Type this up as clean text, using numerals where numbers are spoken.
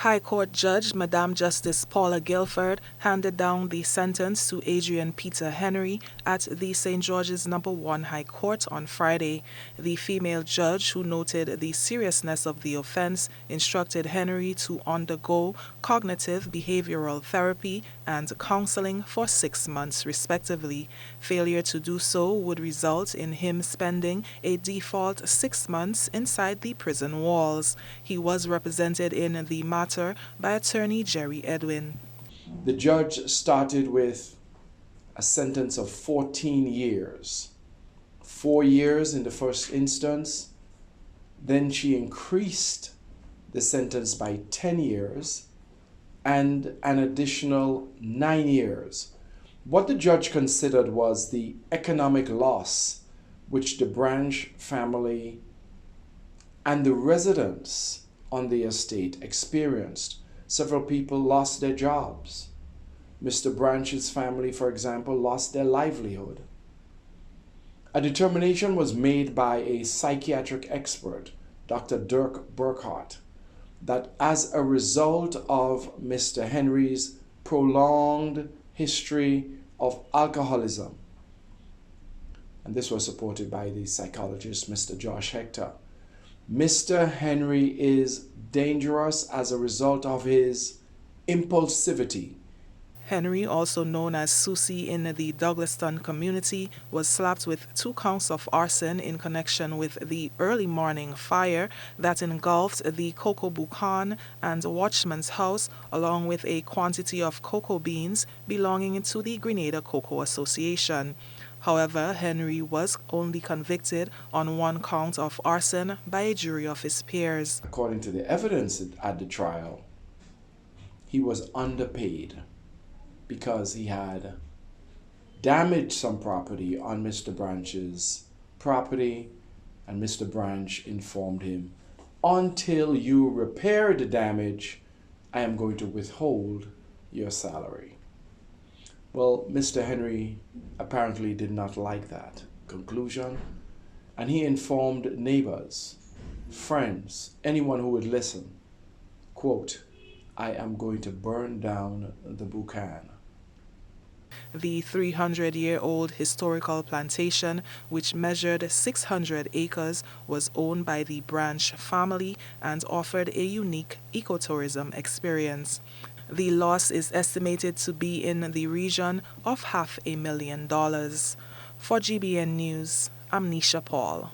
High Court Judge Madame Justice Paula Guilford handed down the sentence to Adrian Peter Henry at the St. George's No. 1 High Court on Friday. The female judge, who noted the seriousness of the offense, instructed Henry to undergo cognitive behavioral therapy and counseling for 6 months, respectively. Failure to do so would result in him spending a default 6 months inside the prison walls. He was represented in the matter by attorney Jerry Edwin. The judge started with a sentence of 14 years. 4 years in the first instance. Then she increased the sentence by 10 years and an additional 9 years. What the judge considered was the economic loss which the Branch family and the residents on the estate experienced. Several people lost their jobs. Mr. Branch's family, for example, lost their livelihood. A determination was made by a psychiatric expert, Dr. Dirk Burkhardt, that as a result of Mr. Henry's prolonged history of alcoholism, and this was supported by the psychologist Mr. Josh Hector, Mr. Henry is dangerous as a result of his impulsivity. Henry, also known as Susie in the Douglaston community, was slapped with 2 counts of arson in connection with the early morning fire that engulfed the cocoa boucan and watchman's house, along with a quantity of cocoa beans belonging to the Grenada Cocoa Association. However, Henry was only convicted on 1 count of arson by a jury of his peers. According to the evidence at the trial, he was underpaid because he had damaged some property on Mr. Branch's property, and Mr. Branch informed him, "Until you repair the damage, I am going to withhold your salary." Well, Mr. Henry apparently did not like that conclusion, and he informed neighbors, friends, anyone who would listen, quote, "I am going to burn down the Boucan." The 300-year-old historical plantation, which measured 600 acres, was owned by the Branch family and offered a unique ecotourism experience. The loss is estimated to be in the region of $500,000. For GBN News, I'm Nisha Paul.